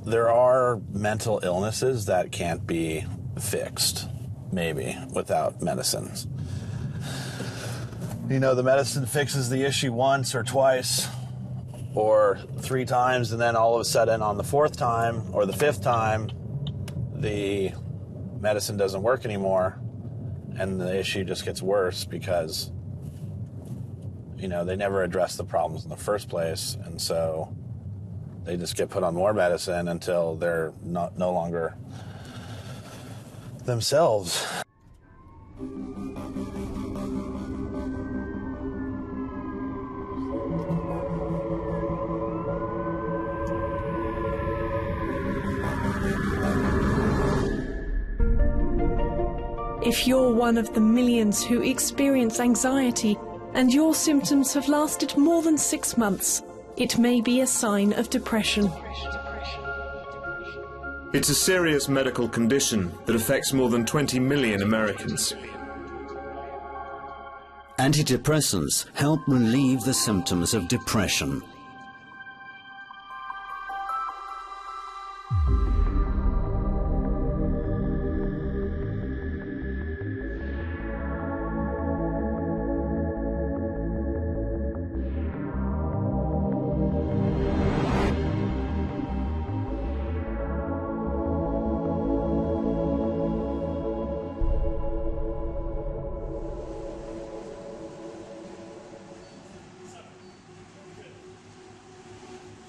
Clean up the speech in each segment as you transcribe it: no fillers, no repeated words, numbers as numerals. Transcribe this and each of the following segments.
There are mental illnesses that can't be fixed, maybe, without medicines. You know, the medicine fixes the issue once or twice or 3 times, and then all of a sudden on the 4th time or the 5th time, the medicine doesn't work anymore, and the issue just gets worse because, you know, they never addressed the problems in the first place, and so they just get put on more medicine until they're no longer themselves. If you're one of the millions who experience anxiety and your symptoms have lasted more than 6 months, it may be a sign of depression. It's a serious medical condition that affects more than 20 million Americans. Antidepressants help relieve the symptoms of depression.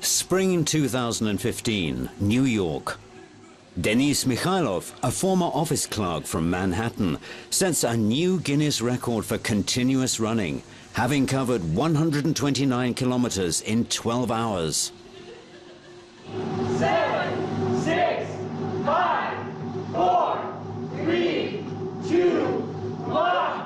Spring 2015, New York. Denis Mikhailov, a former office clerk from Manhattan, sets a new Guinness record for continuous running, having covered 129 kilometers in 12 hours. 7, 6, 5, 4, 3, 2, 1.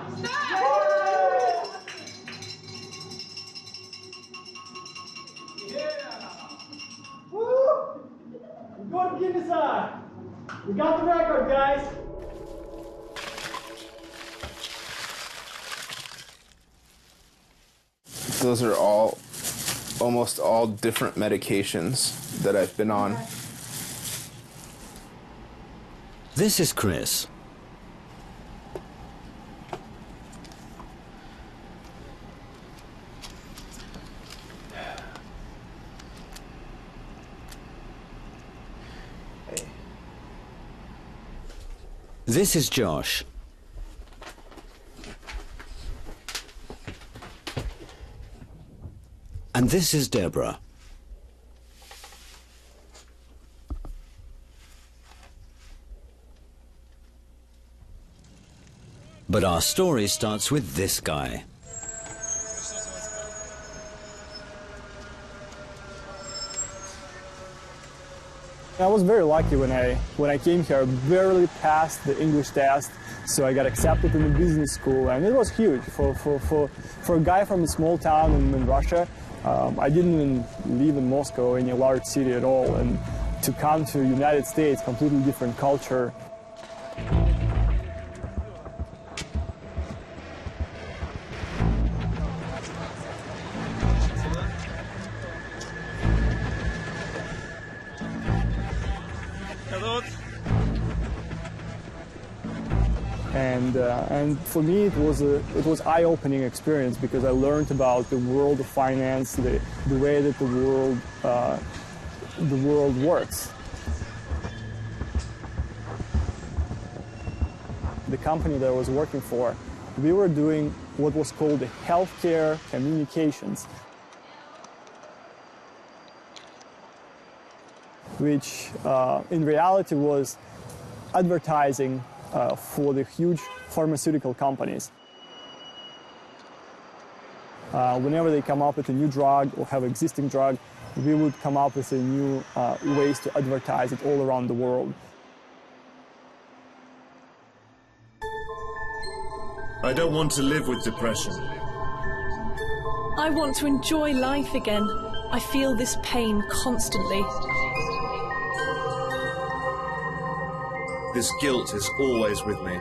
Go to Guinness side. We got the record, guys. Those are almost all different medications that I've been on. This is Chris. This is Josh. And this is Deborah. But our story starts with this guy. I was very lucky when I came here. I barely passed the English test, so I got accepted in the business school, and it was huge for a guy from a small town in Russia. I didn't even live in Moscow, any large city at all, and to come to the United States, completely different culture. And for me, it was eye-opening experience because I learned about the world of finance, the way that the world works. The company that I was working for, we were doing what was called the healthcare communications, which in reality was advertising for the huge pharmaceutical companies. Whenever they come up with a new drug or have existing drug, we would come up with a new ways to advertise it all around the world. I don't want to live with depression. I want to enjoy life again. I feel this pain constantly. This guilt is always with me.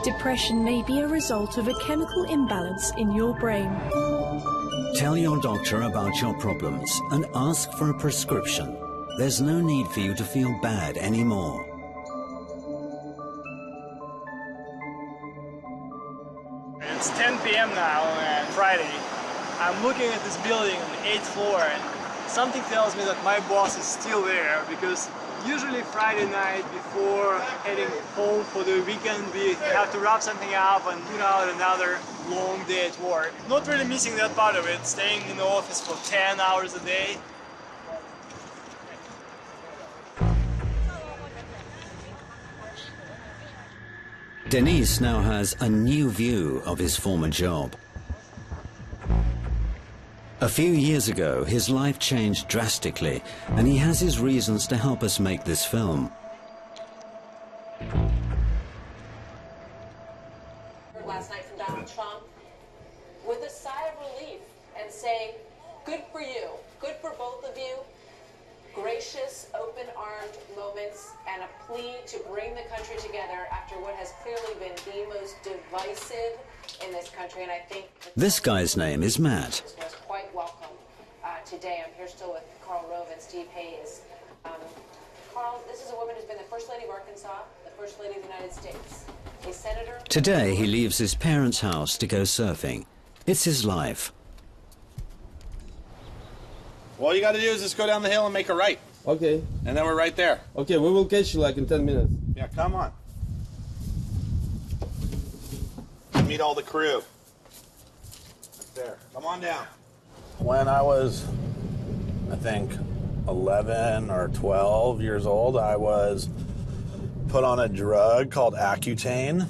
Depression may be a result of a chemical imbalance in your brain. Tell your doctor about your problems and ask for a prescription. There's no need for you to feel bad anymore. It's 10 p.m. now on Friday. I'm looking at this building on the 8th floor, and something tells me that my boss is still there, because usually Friday night before heading home for the weekend we have to wrap something up and put out another long day at work. Not really missing that part of it, staying in the office for 10 hours a day. Denis now has a new view of his former job. A few years ago, his life changed drastically, and he has his reasons to help us make this film. Last night from Donald Trump with a sigh of relief and saying, good for you, good for both of you. Gracious, open-armed moments and a plea to bring the country together after what has clearly been the most divisive in this country. And I think This guy's name is Matt. was quite welcome today. I'm here still with Carl Rove and Steve Hayes. Carl, this is a woman who's been the First Lady of Arkansas, the First Lady of the United States, a senator. Today, he leaves his parents' house to go surfing. It's his life. All you got to do is just go down the hill and make a right. Okay. And then we're right there. Okay, we will catch you like in 10 minutes. Yeah, come on. Meet all the crew. Right there. Come on down. When I was, I think, 11 or 12 years old, I was put on a drug called Accutane,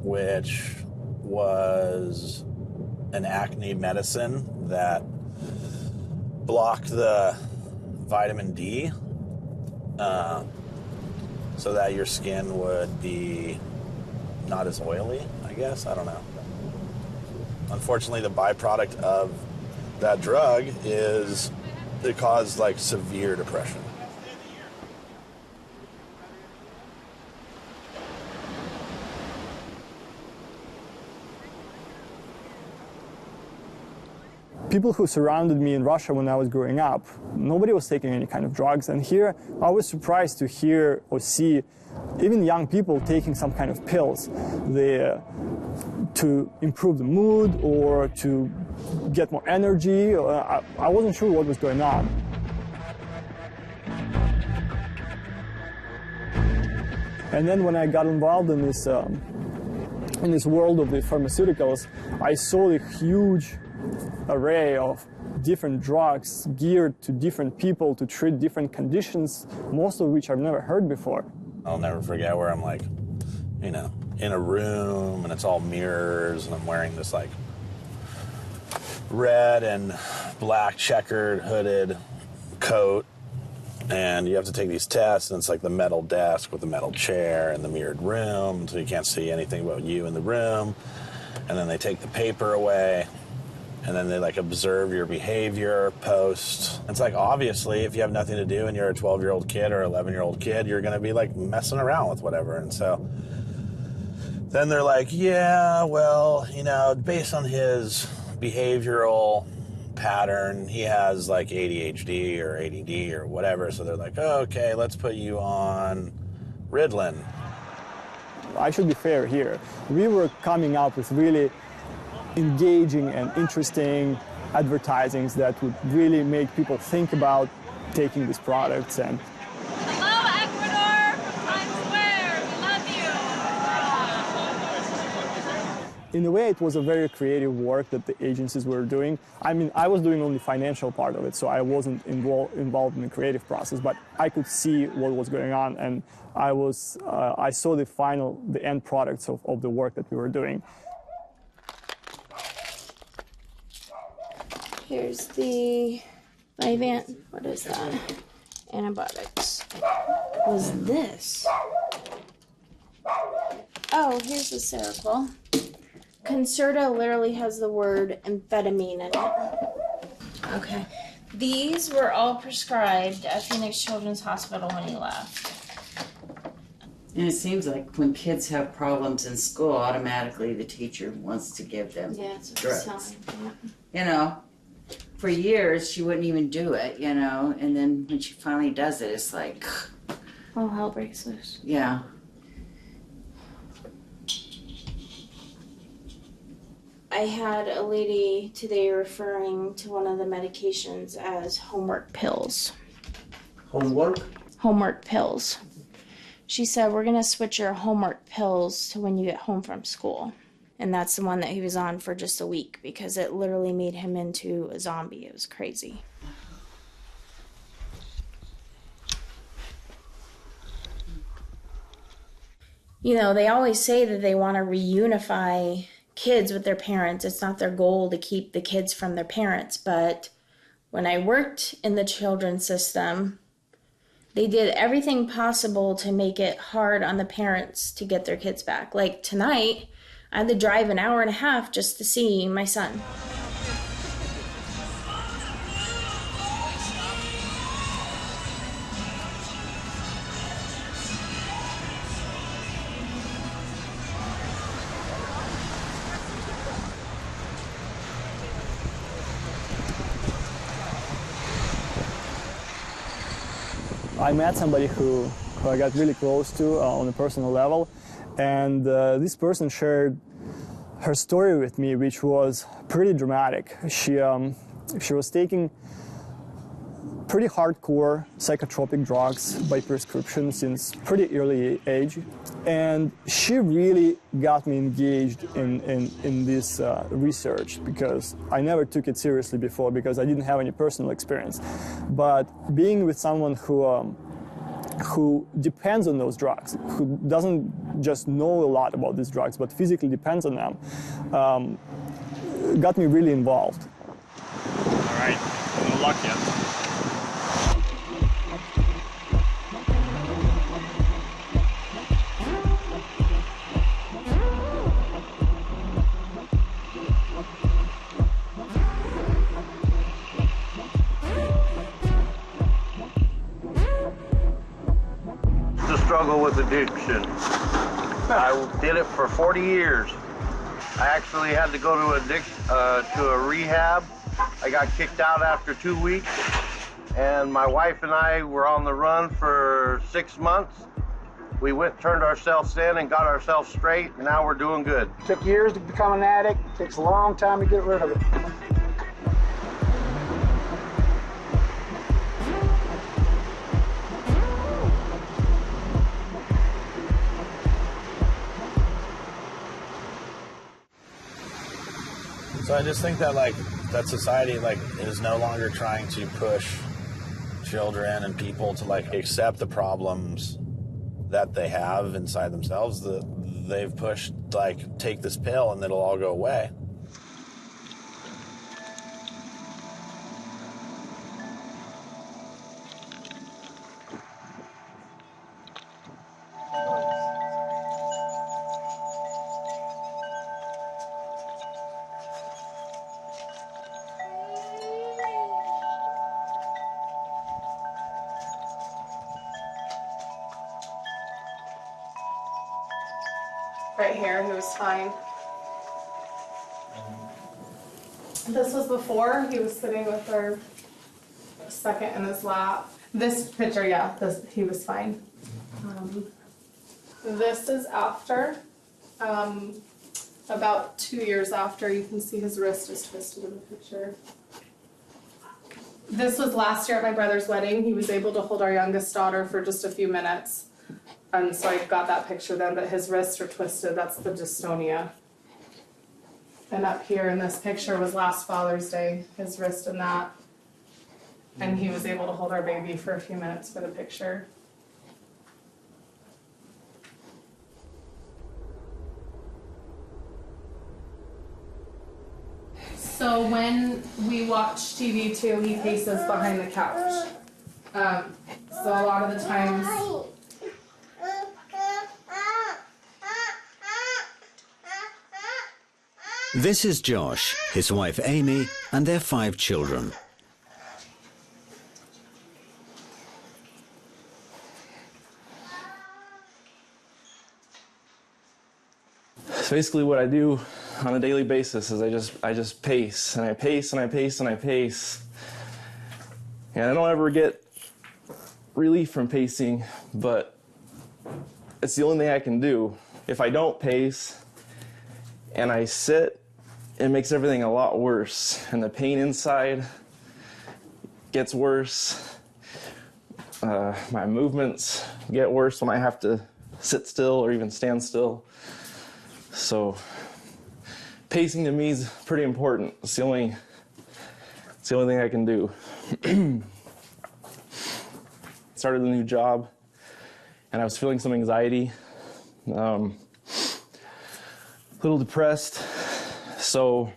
which was an acne medicine that blocked the vitamin D so that your skin would be not as oily, I guess. I don't know. Unfortunately, the byproduct of that drug is it caused like severe depression. People who surrounded me in Russia when I was growing up, nobody was taking any kind of drugs. And here I was surprised to hear or see even young people taking some kind of pills to improve the mood or to get more energy. I wasn't sure what was going on. And then when I got involved in this world of the pharmaceuticals, I saw the huge array of different drugs geared to different people to treat different conditions, most of which I've never heard before. I'll never forget where I'm like, you know, in a room and it's all mirrors and I'm wearing this like red and black checkered hooded coat and you have to take these tests and it's like the metal desk with the metal chair and the mirrored room so you can't see anything about you in the room, and then they take the paper away and then they like observe your behavior post. It's like obviously if you have nothing to do and you're a 12-year-old kid or 11-year-old kid, you're gonna be like messing around with whatever. And so then they're like, yeah, well, you know, based on his behavioral pattern, he has like ADHD or ADD or whatever. So they're like, oh, okay, let's put you on Ritalin. I should be fair here. We were coming up with really engaging and interesting advertisings that would really make people think about taking these products. And hello, Ecuador from Times Square. We love you. in a way, it was a very creative work that the agencies were doing. I mean, I was doing only financial part of it, so I wasn't involved in the creative process, but I could see what was going on, and I saw the end products of the work that we were doing. Here's the what is that? Antibiotics. What is this? Oh, here's the Seroquel. Concerta literally has the word amphetamine in it. Okay. These were all prescribed at Phoenix Children's Hospital when he left. And it seems like when kids have problems in school, automatically the teacher wants to give them drugs. Yeah. You know, for years she wouldn't even do it, you know, and then when she finally does it, it's like, all hell breaks loose. yeah. I had a lady today referring to one of the medications as homework pills. Homework? Homework pills. She said, we're going to switch your homework pills to when you get home from school. And that's the one that he was on for just a week because it literally made him into a zombie. It was crazy. You know, they always say that they want to reunify kids with their parents. It's not their goal to keep the kids from their parents. But when I worked in the children's system, they did everything possible to make it hard on the parents to get their kids back. Like tonight, I had to drive an hour and a half just to see my son. I met somebody who I got really close to on a personal level, and this person shared her story with me, which was pretty dramatic. She was taking pretty hardcore psychotropic drugs by prescription since pretty early age, and she really got me engaged in this research because I never took it seriously before because I didn't have any personal experience. But being with someone who depends on those drugs, who doesn't just know a lot about these drugs but physically depends on them, got me really involved. All right, no luck yet. Struggle with addiction. I did it for 40 years. I actually had to go to a rehab. I got kicked out after 2 weeks, and my wife and I were on the run for 6 months. We went, turned ourselves in, and got ourselves straight, and now we're doing good. Took years to become an addict. Takes a long time to get rid of it. So I just think that that society is no longer trying to push children and people to accept the problems that they have inside themselves. They've pushed take this pill and it'll all go away. Right here, he was fine. This was before he was sitting with her second in his lap. This picture, yeah, he was fine. This is after, about 2 years after. You can see his wrist is twisted in the picture. This was last year at my brother's wedding. He was able to hold our youngest daughter for just a few minutes. And so I got that picture then, but his wrists are twisted. That's the dystonia. And up here in this picture was last Father's Day, his wrist and that. And he was able to hold our baby for a few minutes for the picture. So when we watch TV too, he paces behind the couch. So a lot of the times... This is Josh, his wife Amy, and their 5 children. So basically what I do on a daily basis is I just pace, and I pace, and I pace, and I pace. And I don't ever get relief from pacing, but it's the only thing I can do. If I don't pace and I sit, it makes everything a lot worse, and the pain inside gets worse. My movements get worse when I have to sit still or even stand still. So pacing to me is pretty important. It's the only thing I can do. Started a new job, and I was feeling some anxiety, a little depressed. So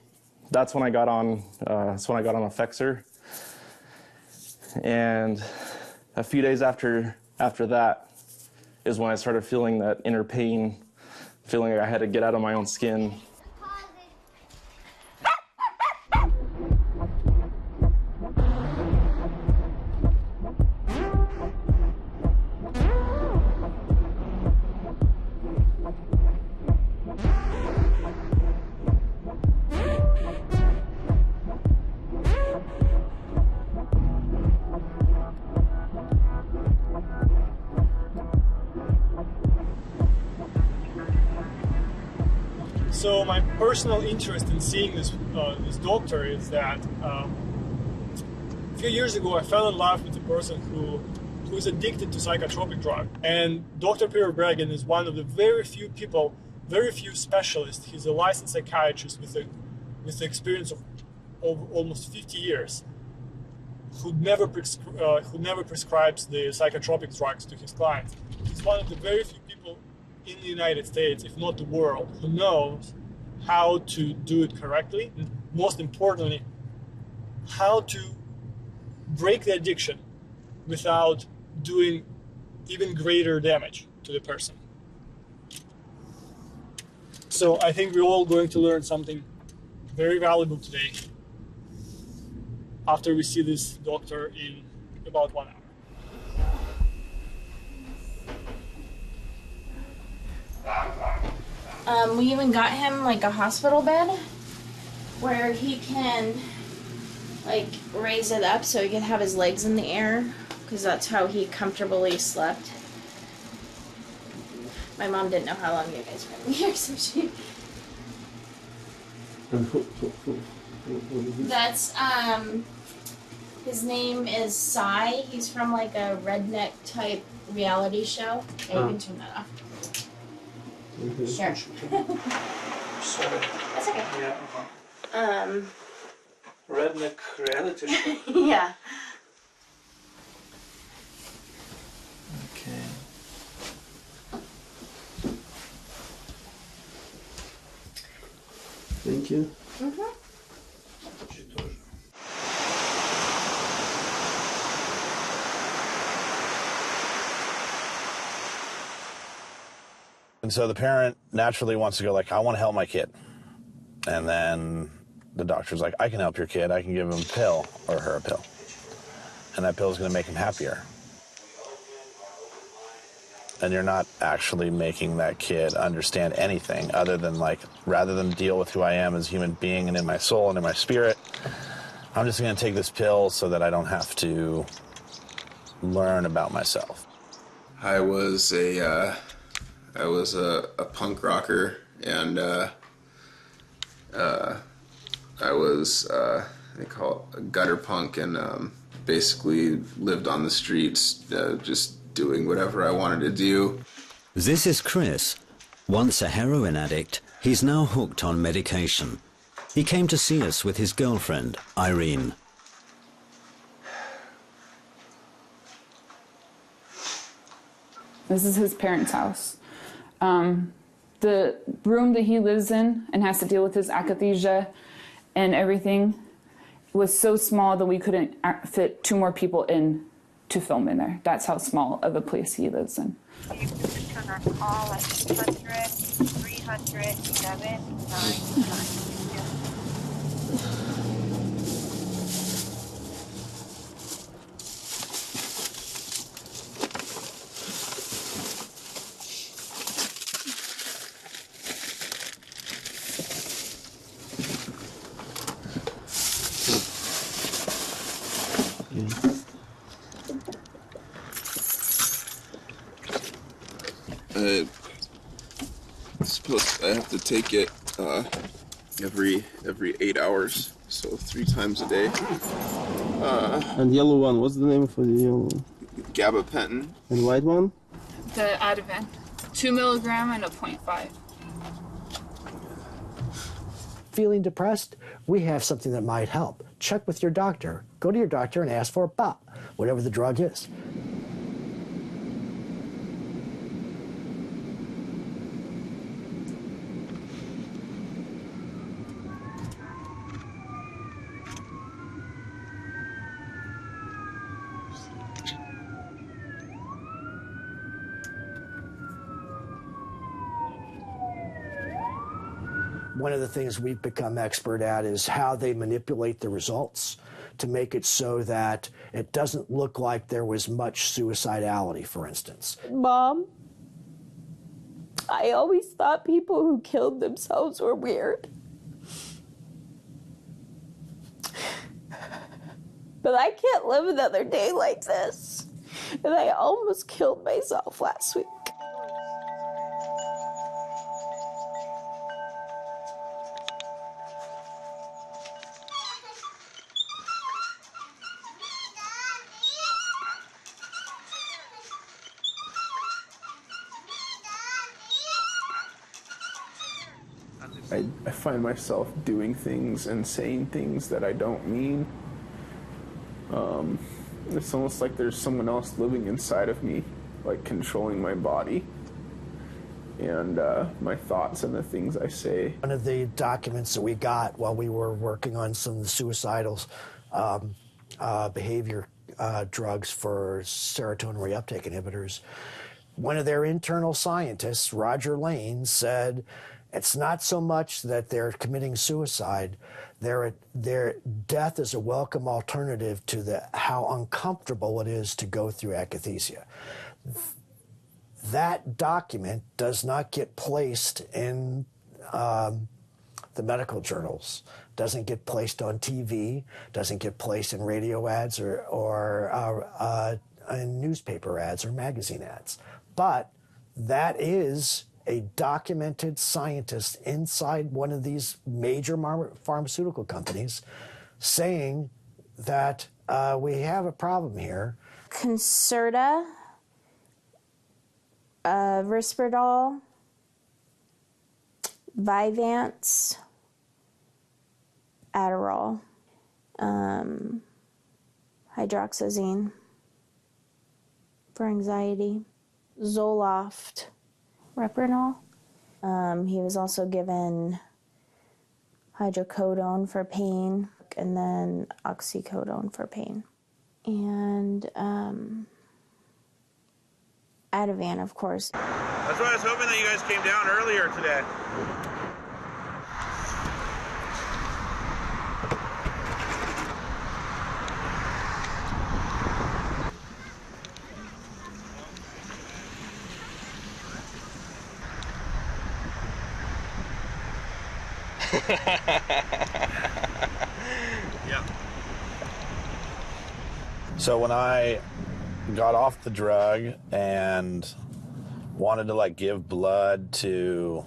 that's when I got on. Effexor, and a few days after that is when I started feeling that inner pain, feeling like I had to get out of my own skin. So my personal interest in seeing this doctor is that a few years ago I fell in love with a person who is addicted to psychotropic drugs. And Dr. Peter Breggin is one of the very few people, very few specialists. He's a licensed psychiatrist with the experience of almost 50 years, who never prescribes the psychotropic drugs to his clients. He's one of the very few people in the United States, if not the world, who knows how to do it correctly, and most importantly, how to break the addiction without doing even greater damage to the person. So I think we're all going to learn something very valuable today after we see this doctor in about 1 hour. We even got him like a hospital bed where he can like raise it up so he can have his legs in the air, because that's how he comfortably slept. My mom didn't know how long you guys were in here, so she... That's, his name is Cy. He's from like a redneck type reality show. Yeah, you can turn that off. Sure. Sorry. That's okay. Yeah. Redneck reality show. Yeah. Okay. Thank you. Mm-hmm. And so the parent naturally wants to go like, I want to help my kid. And then the doctor's like, I can help your kid. I can give him a pill or her a pill. And that pill is going to make him happier. And you're not actually making that kid understand anything other than like, rather than deal with who I am as a human being and in my soul and in my spirit, I'm just going to take this pill so that I don't have to learn about myself. I was a punk rocker, and I was they call it a gutter punk, and basically lived on the streets, just doing whatever I wanted to do. This is Chris. Once a heroin addict, he's now hooked on medication. He came to see us with his girlfriend, Irene. This is his parents' house. The room that he lives in and has to deal with his akathisia and everything was so small that we couldn't fit 2 more people in to film in there. That's how small of a place he lives in. You can return our call at 800-300-7992. I have to take it every 8 hours, so 3 times a day. And yellow one, what's the name for the yellow one? Gabapentin. And white one? The Ativan, 2 milligram and a 0.5. Feeling depressed? We have something that might help. Check with your doctor. Go to your doctor and ask for BOP, whatever the drug is. One of the things we've become expert at is how they manipulate the results to make it so that it doesn't look like there was much suicidality, for instance. Mom, I always thought people who killed themselves were weird. But I can't live another day like this. And I almost killed myself last week. I find myself doing things and saying things that I don't mean. It's almost like there's someone else living inside of me, like controlling my body and my thoughts and the things I say. One of the documents that we got while we were working on some of the suicidal behavior drugs for serotonin reuptake inhibitors, one of their internal scientists, Roger Lane, said, it's not so much that they're committing suicide. Their death is a welcome alternative to how uncomfortable it is to go through akathisia. That document does not get placed in the medical journals, doesn't get placed on TV, doesn't get placed in radio ads or in newspaper ads or magazine ads. But that is a documented scientist inside one of these major pharmaceutical companies saying that we have a problem here. Concerta, Risperdal, Vyvanse, Adderall, hydroxyzine for anxiety, Zoloft, Retinol. He was also given hydrocodone for pain and then oxycodone for pain. And Ativan, of course. That's why I was hoping that you guys came down earlier today. Yeah. So when I got off the drug and wanted to give blood to,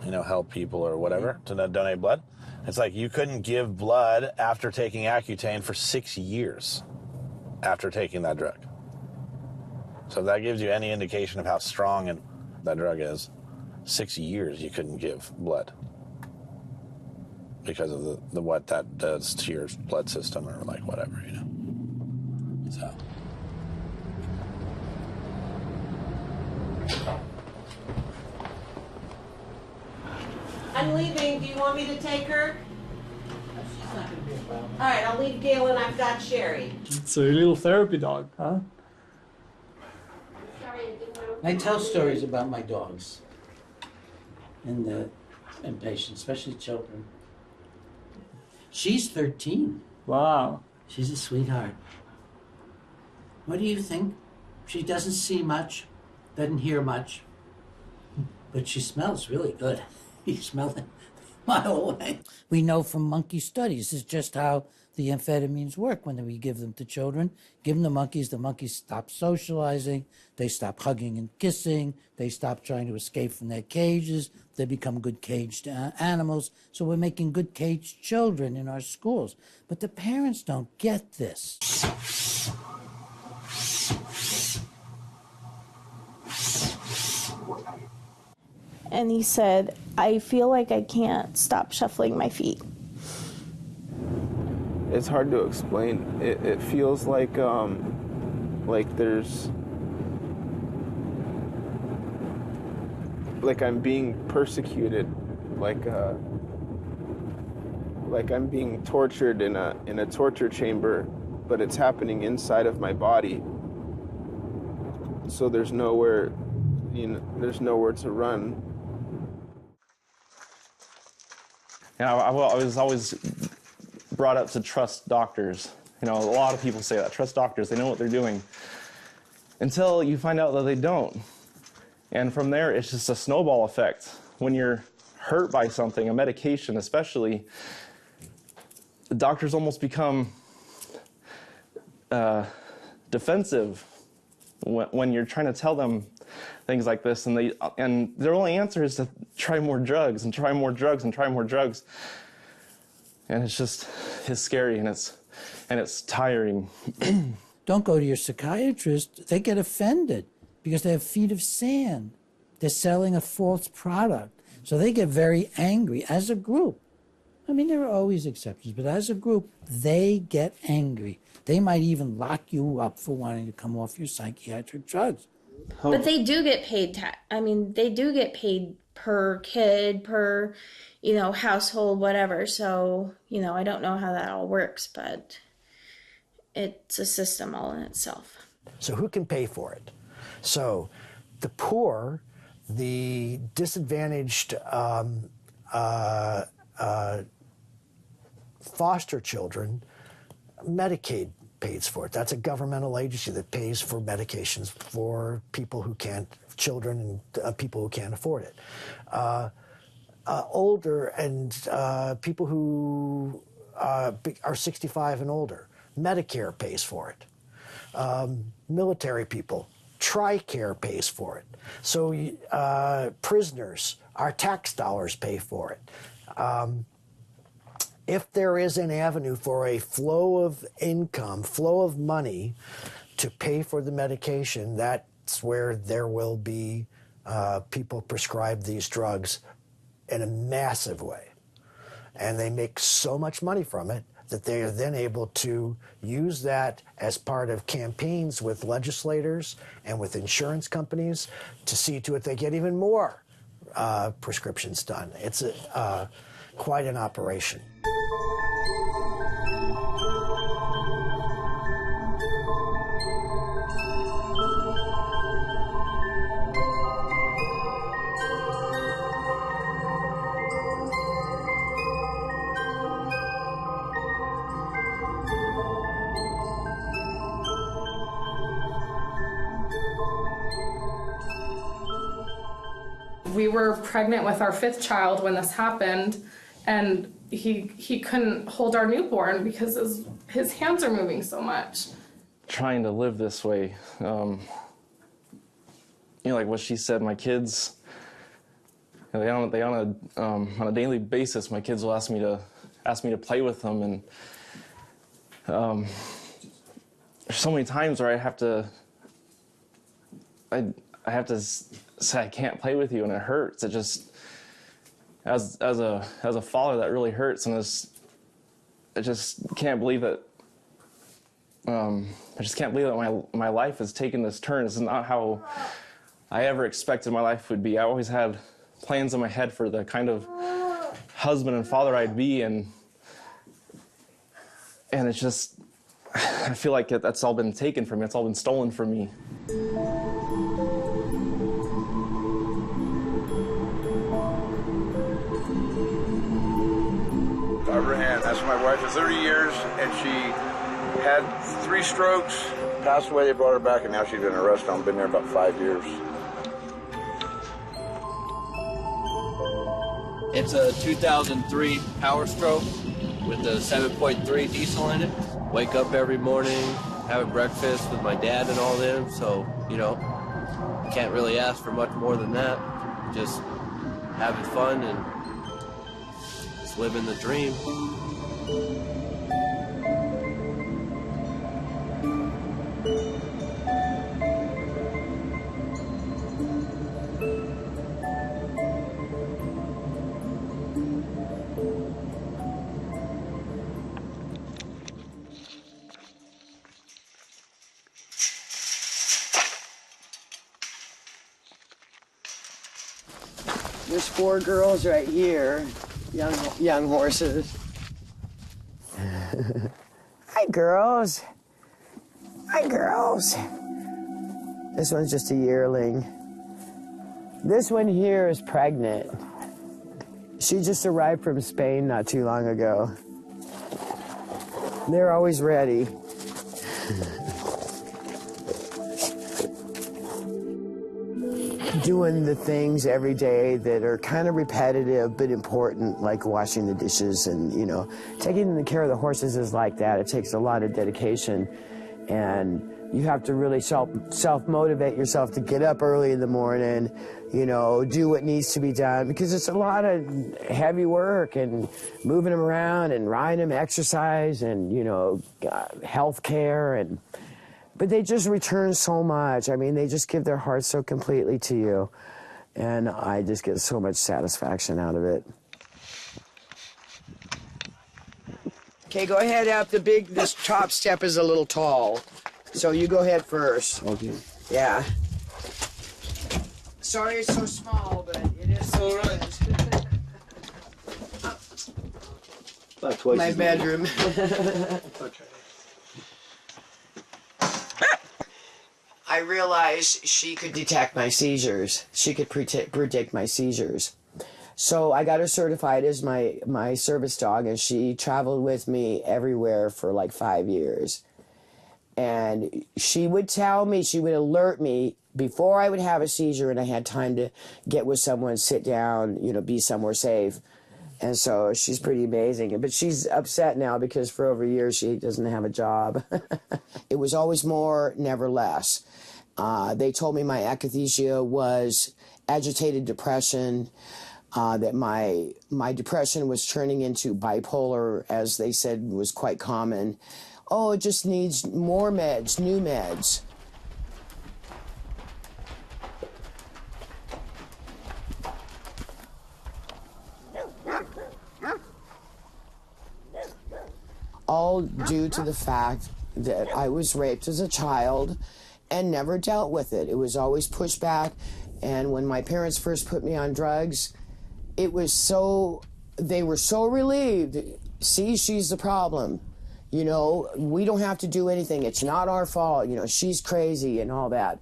help people or whatever, to donate blood, it's like you couldn't give blood after taking Accutane for 6 years after taking that drug. So if that gives you any indication of how strong that drug is, 6 years you couldn't give blood because of the what that does to your blood system or whatever, So. I'm leaving. Do you want me to take her? She's not going to be a problem. All right, I'll leave Gail and I've got Sherry. It's a little therapy dog, huh? I tell stories about my dogs and patients, especially children. She's 13. Wow. She's a sweetheart. What do you think? She doesn't see much, doesn't hear much, but she smells really good. You smell it a mile away. We know from monkey studies is just how the amphetamines work when we give them to children. Give them the monkeys stop socializing, they stop hugging and kissing, they stop trying to escape from their cages, they become good caged animals. So we're making good caged children in our schools. But the parents don't get this. And he said, I feel like I can't stop shuffling my feet. It's hard to explain. It feels like there's, like I'm being persecuted, like I'm being tortured in a torture chamber, but it's happening inside of my body. So there's nowhere, there's nowhere to run. Yeah, I was always brought up to trust doctors. A lot of people say that, trust doctors, they know what they're doing. Until you find out that they don't. And from there, it's just a snowball effect. When you're hurt by something, a medication especially, the doctors almost become defensive when you're trying to tell them things like this, and their only answer is to try more drugs and try more drugs and try more drugs. And it's scary and it's tiring. Don't go to your psychiatrist. They get offended because they have feet of sand. They're selling a false product. So they get very angry as a group. I mean, there are always exceptions, but as a group, they get angry. They might even lock you up for wanting to come off your psychiatric drugs. But they do get paid. They do get paid per kid, per, household, whatever. So, I don't know how that all works, but it's a system all in itself. So who can pay for it? So the poor, the disadvantaged foster children, Medicaid pays for it. That's a governmental agency that pays for medications for people who can't, children and people who can't afford it. Older and people who are 65 and older, Medicare pays for it. Military people, TRICARE pays for it. So prisoners, our tax dollars pay for it. If there is an avenue for a flow of income, flow of money to pay for the medication, that's where there will be people prescribed these drugs in a massive way. And they make so much money from it that they are then able to use that as part of campaigns with legislators and with insurance companies to see to it they get even more prescriptions done. It's quite an operation. We were pregnant with our 5th child when this happened, and he couldn't hold our newborn because his hands are moving so much. Trying to live this way, like what she said, my kids, they on a daily basis, my kids will ask me to play with them, and there's so many times where I have to say I can't play with you, and it hurts. It just, as a father, that really hurts, and I just can't believe that. I just can't believe that my life has taken this turn. This is not how I ever expected my life would be. I always had plans in my head for the kind of husband and father I'd be, and it's just, I feel like that's all been taken from me. It's all been stolen from me. Barbara Ann, that's my wife for 30 years, and she had 3 strokes, passed away, they brought her back, and now she's in a rest home, been there about 5 years. It's a 2003 Power Stroke. with the 7.3 diesel in it. Wake up every morning, having breakfast with my dad and all them. So, you know, can't really ask for much more than that. Just having fun and just living the dream. There's 4 girls right here, young horses. Hi, girls. Hi, girls. This one's just a yearling. This one here is pregnant. She just arrived from Spain not too long ago. They're always ready. Doing the things every day that are kind of repetitive but important, like washing the dishes and, you know, taking care of the horses is like that. It takes a lot of dedication, and you have to really self-motivate yourself to get up early in the morning, you know, do what needs to be done, because it's a lot of heavy work and moving them around and riding them, exercise and, you know, health care and... But they just return so much. I mean, they just give their heart so completely to you. And I just get so much satisfaction out of it. Okay, go ahead up. This top step is a little tall. So you go ahead first. Okay. Yeah. Sorry it's so small, but it is all right. About twice My as bedroom. Okay. I realized she could detect my seizures. She could predict my seizures. So I got her certified as my service dog, and she traveled with me everywhere for like 5 years. And she would tell me, she would alert me before I would have a seizure and I had time to get with someone, sit down, you know, be somewhere safe. And so she's pretty amazing. But she's upset now because for over years she doesn't have a job. It was always more, never less. They told me my akathisia was agitated depression, that my depression was turning into bipolar, as they said was quite common. Oh, it just needs more meds, new meds. All due to the fact that I was raped as a child and never dealt with it. It was always pushed back. And when my parents first put me on drugs, it was so, they were so relieved. See, she's the problem. You know, we don't have to do anything. It's not our fault. You know, she's crazy and all that.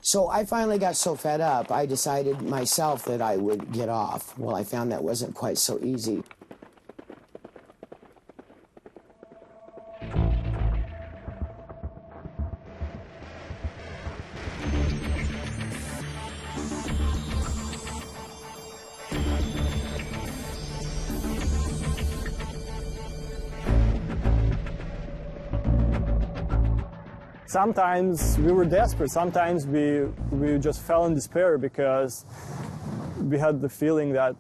So I finally got so fed up, I decided myself that I would get off. Well, I found that wasn't quite so easy. Sometimes we were desperate. Sometimes we just fell in despair because we had the feeling that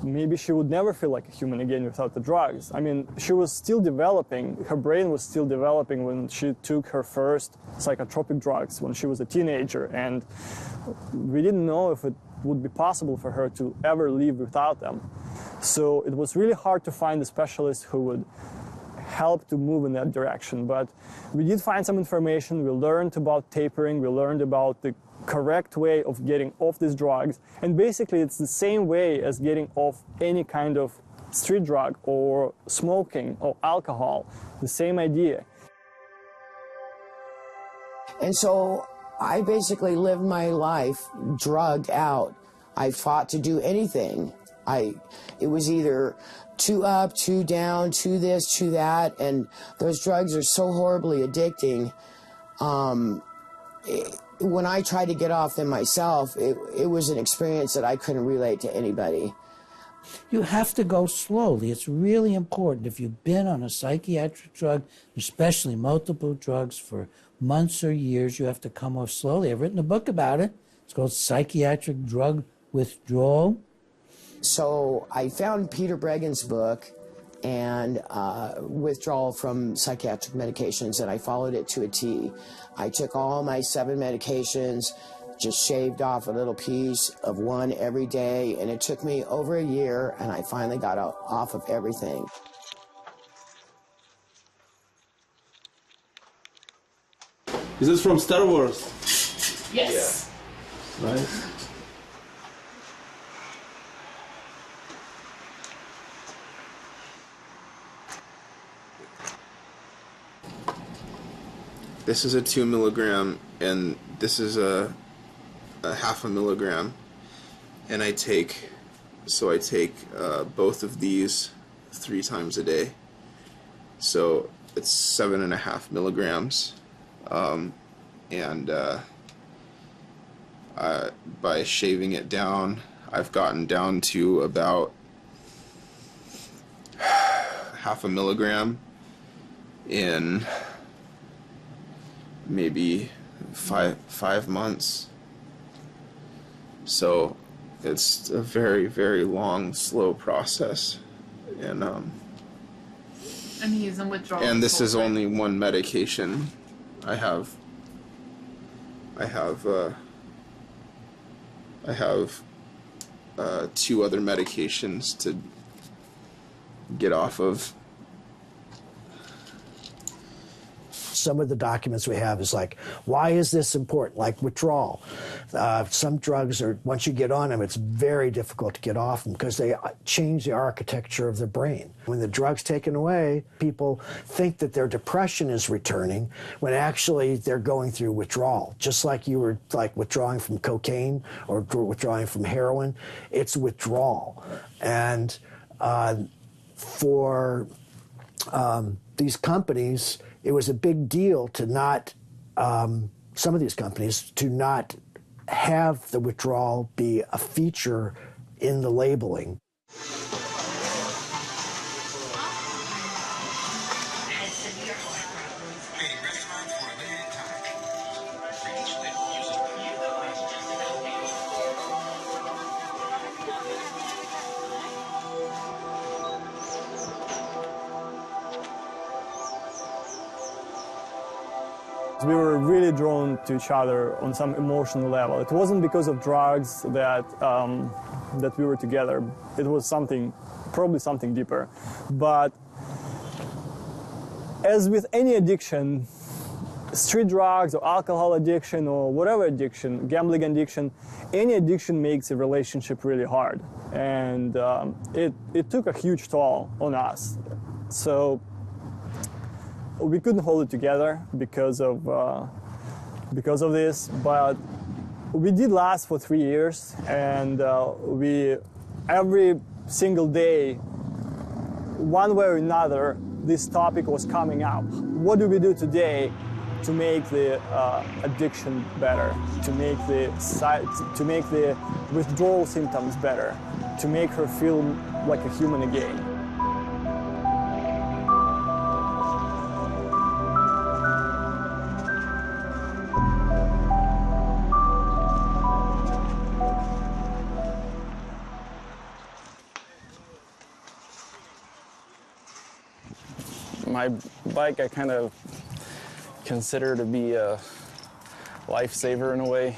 maybe she would never feel like a human again without the drugs. I mean, she was still developing. Her brain was still developing when she took her first psychotropic drugs when she was a teenager, and we didn't know if it would be possible for her to ever live without them. So it was really hard to find a specialist who would help to move in that direction. But we did find some information. We learned about tapering. We learned about the correct way of getting off these drugs. And basically it's the same way as getting off any kind of street drug or smoking or alcohol. The same idea. And so I basically lived my life drugged out. I fought to do anything. It was either too up, too down, too this, too that, and those drugs are so horribly addicting. When I tried to get off them myself, it was an experience that I couldn't relate to anybody. You have to go slowly. It's really important. If you've been on a psychiatric drug, especially multiple drugs for months or years, you have to come off slowly. I've written a book about it. It's called Psychiatric Drug Withdrawal. So I found Peter Bregan's book and withdrawal from psychiatric medications, and I followed it to a T. I took all my 7 medications, just shaved off a little piece of one every day, and it took me over a year, and I finally got off of everything. Is this from Star Wars? Yes. Yeah. Nice. This is a 2 milligram, and this is a half a milligram, and I take both of these 3 times a day, so it's 7.5 milligrams, and by shaving it down, I've gotten down to about half a milligram in maybe five months. So it's a very, very long, slow process, and he's in withdrawal. And this is only one medication. I have 2 other medications to get off of. Some of the documents we have is like, why is this important? Like withdrawal. Some drugs are, once you get on them, it's very difficult to get off them because they change the architecture of the brain. When the drug's taken away, people think that their depression is returning when actually they're going through withdrawal. Just like you were like withdrawing from cocaine or withdrawing from heroin, it's withdrawal. And for these companies, it was a big deal to not, some of these companies, to not have the withdrawal be a feature in the labeling. We were really drawn to each other on some emotional level. It wasn't because of drugs that that we were together. It was probably something deeper. But as with any addiction, street drugs or alcohol addiction or whatever addiction, gambling addiction, any addiction makes a relationship really hard. And it took a huge toll on us. So we couldn't hold it together because of this, but we did last for 3 years, and we every single day, one way or another, this topic was coming up. What do we do today to make the addiction better, to make the withdrawal symptoms better, to make her feel like a human again? My bike I kind of consider to be a lifesaver in a way.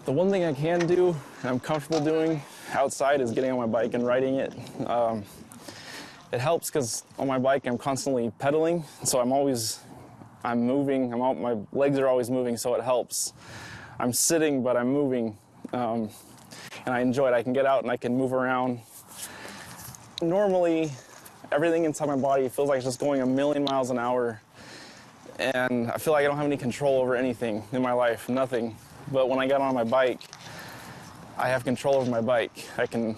The one thing I can do, and I'm comfortable doing outside, is getting on my bike and riding it. It helps because on my bike I'm constantly pedaling, so I'm moving, my legs are always moving, so it helps. I'm sitting, but I'm moving, and I enjoy it. I can get out and I can move around. Normally, everything inside my body feels like it's just going 1,000,000 miles an hour, and I feel like I don't have any control over anything in my life, nothing. But when I get on my bike, I have control over my bike. I can,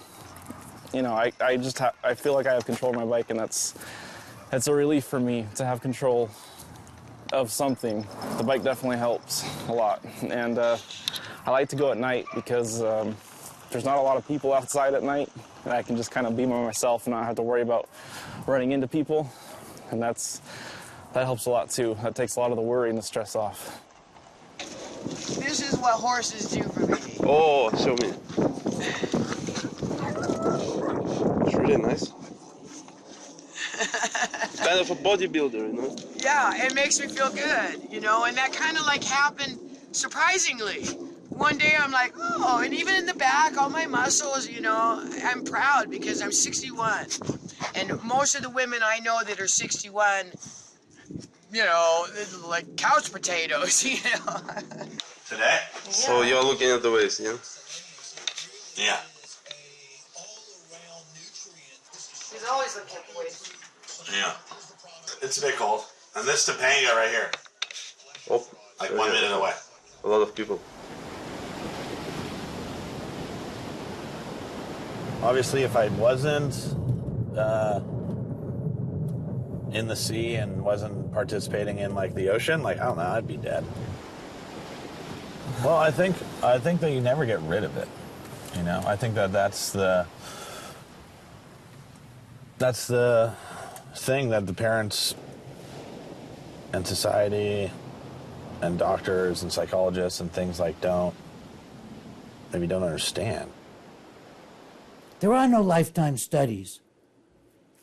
I feel like I have control of my bike, and that's a relief for me to have control of something. The bike definitely helps a lot, and I like to go at night because there's not a lot of people outside at night, and I can just kind of be by myself and not have to worry about running into people. And that helps a lot too. That takes a lot of the worry and the stress off. This is what horses do for me. Oh, show me. It's really nice. It's kind of a bodybuilder, you know? Yeah, it makes me feel good, you know, and that kind of like happened surprisingly. One day I'm like, oh, and even in the back, all my muscles, you know, I'm proud because I'm 61. And most of the women I know that are 61, you know, like couch potatoes, you know. Today? So you're looking at the waist, yeah? Yeah. He's always looking at the waist. Yeah. It's a bit cold. And this Topanga right here. Oh. Like 1 minute away. A lot of people. Obviously, if I wasn't in the sea and wasn't participating in like the ocean, like I don't know, I'd be dead. Well, I think that you never get rid of it. You know, I think that's the thing that the parents and society and doctors and psychologists and things like maybe don't understand. There are no lifetime studies.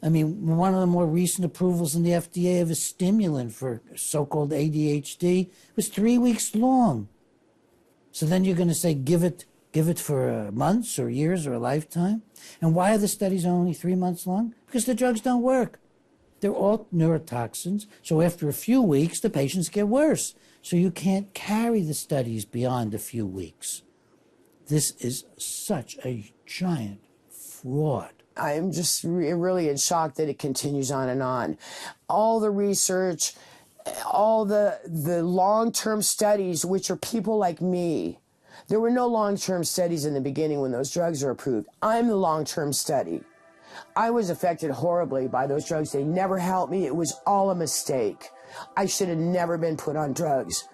I mean, one of the more recent approvals in the FDA of a stimulant for so-called ADHD was 3 weeks long. So then you're going to say give it for months or years or a lifetime? And why are the studies only 3 months long? Because the drugs don't work. They're all neurotoxins, so after a few weeks, the patients get worse. So you can't carry the studies beyond a few weeks. This is such a giant fraud. I'm just really in shock that it continues on and on. All the research, all the long-term studies, which are people like me. There were no long-term studies in the beginning when those drugs are approved. I'm the long-term study. I was affected horribly by those drugs. They never helped me. It was all a mistake. I should have never been put on drugs.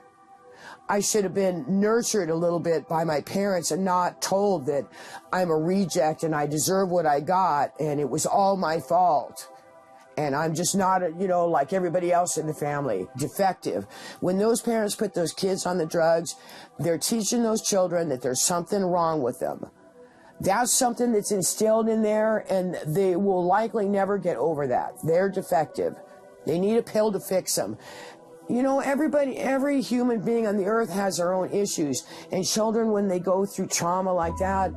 I should have been nurtured a little bit by my parents and not told that I'm a reject and I deserve what I got and it was all my fault. And I'm just not, like everybody else in the family, defective. When those parents put those kids on the drugs, they're teaching those children that there's something wrong with them. That's something that's instilled in there, and they will likely never get over that. They're defective. They need a pill to fix them. You know, every human being on the earth has their own issues. And children, when they go through trauma like that,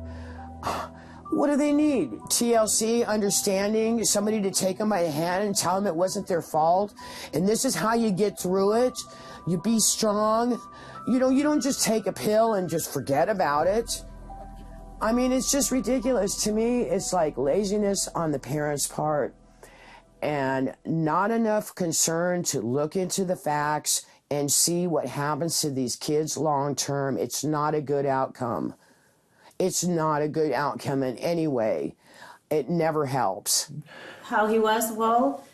what do they need? TLC, understanding, somebody to take them by the hand and tell them it wasn't their fault. And this is how you get through it. You be strong. You don't just take a pill and just forget about it. I mean, it's just ridiculous. To me, it's like laziness on the parents' part and not enough concern to look into the facts and see what happens to these kids long term. It's not a good outcome. It's not a good outcome in any way. It never helps. How he was? Well,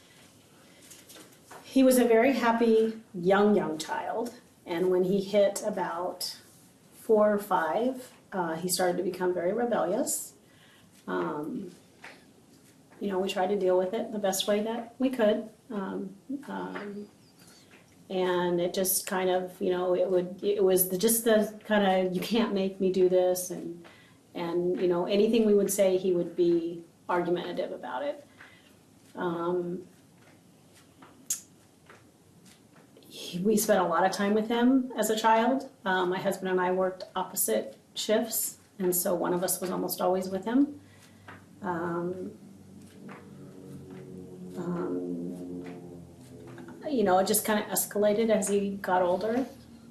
he was a very happy young child. And when he hit about 4 or 5, he started to become very rebellious. We tried to deal with it the best way that we could. And it just kind of, it was just the kind of, you can't make me do this. And anything we would say, he would be argumentative about it. We spent a lot of time with him as a child. My husband and I worked opposite shifts, and so one of us was almost always with him. It just kind of escalated as he got older.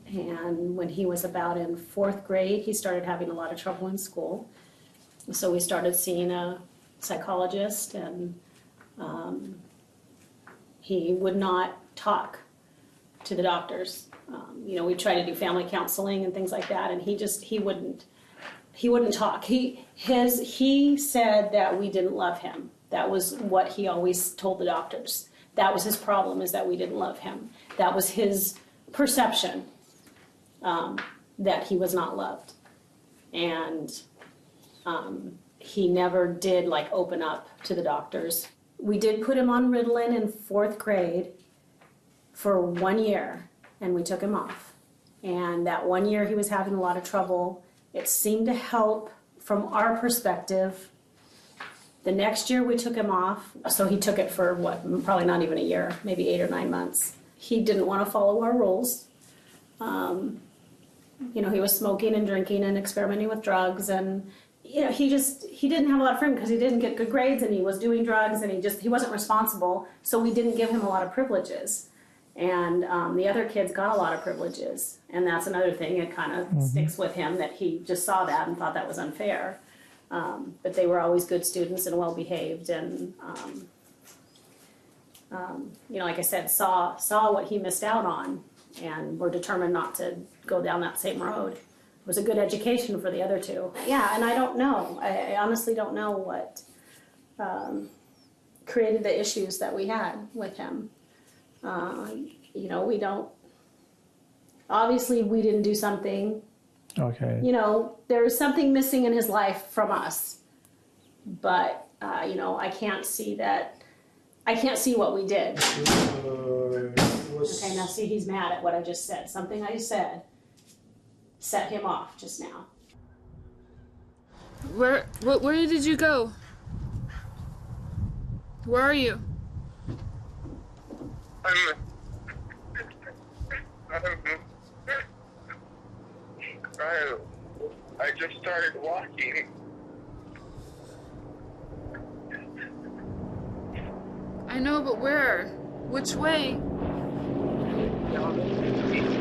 And when he was about in 4th grade, he started having a lot of trouble in school. So we started seeing a psychologist, and he would not talk to the doctors. We tried to do family counseling and things like that, and he wouldn't talk. He said that we didn't love him. That was what he always told the doctors. That was his problem, is that we didn't love him. That was his perception, that he was not loved. And He never did like open up to the doctors. We did put him on Ritalin in 4th grade for 1 year, and we took him off. And that 1 year he was having a lot of trouble. It seemed to help from our perspective. The next year we took him off, so he took it for probably not even a year, maybe 8 or 9 months. He didn't want to follow our rules. He was smoking and drinking and experimenting with drugs, and he didn't have a lot of freedom because he didn't get good grades, and he was doing drugs, and he wasn't responsible, so we didn't give him a lot of privileges. And the other kids got a lot of privileges, and that's another thing. It kind of sticks with him that he just saw that and thought that was unfair. But they were always good students and well behaved, and like I said, saw what he missed out on, and were determined not to go down that same road. It was a good education for the other two. Yeah, and I don't know. I honestly don't know what created the issues that we had with him. We don't. Obviously, we didn't do something. Okay. There was something missing in his life from us, but I can't see that. I can't see what we did. Okay, now see, he's mad at what I just said. Something I said set him off just now. Where did you go? Where are you? I just started walking. I know, but where? Which way? Okay.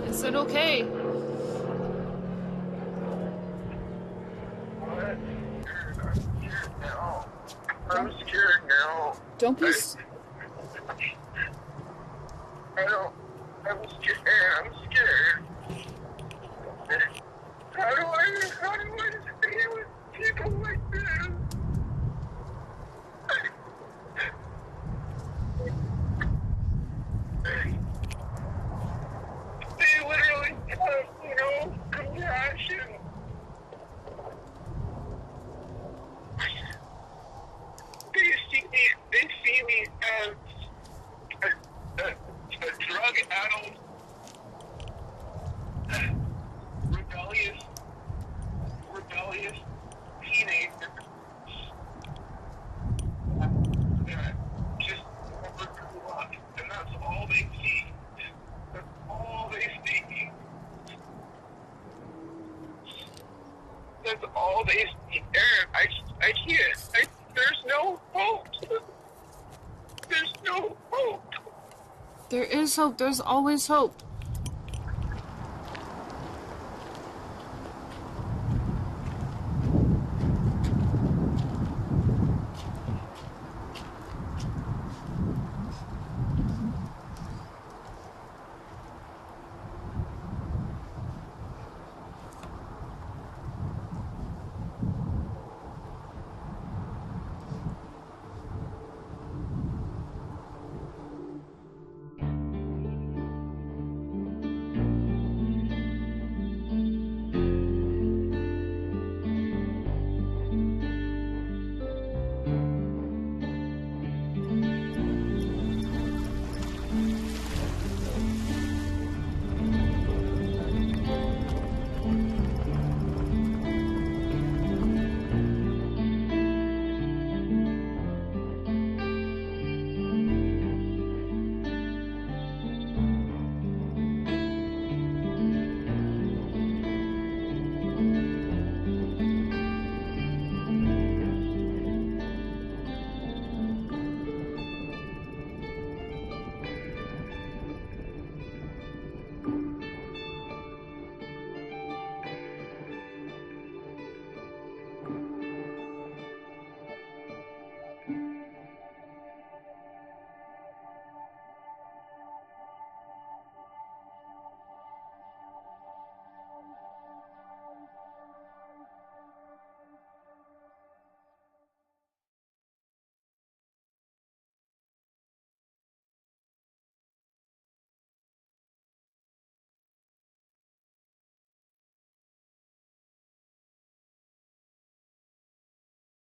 I said okay. I'm scared now. Don't be. I'm scared. I'm scared. How do I stay with people like this? They literally have no compassion. They see me as a drug-addled, rebellious teenager that just never grew up, and that's all they see. That's all they see. That's all they see. And I can't. There's no hope. There's no hope. There is hope. There's always hope.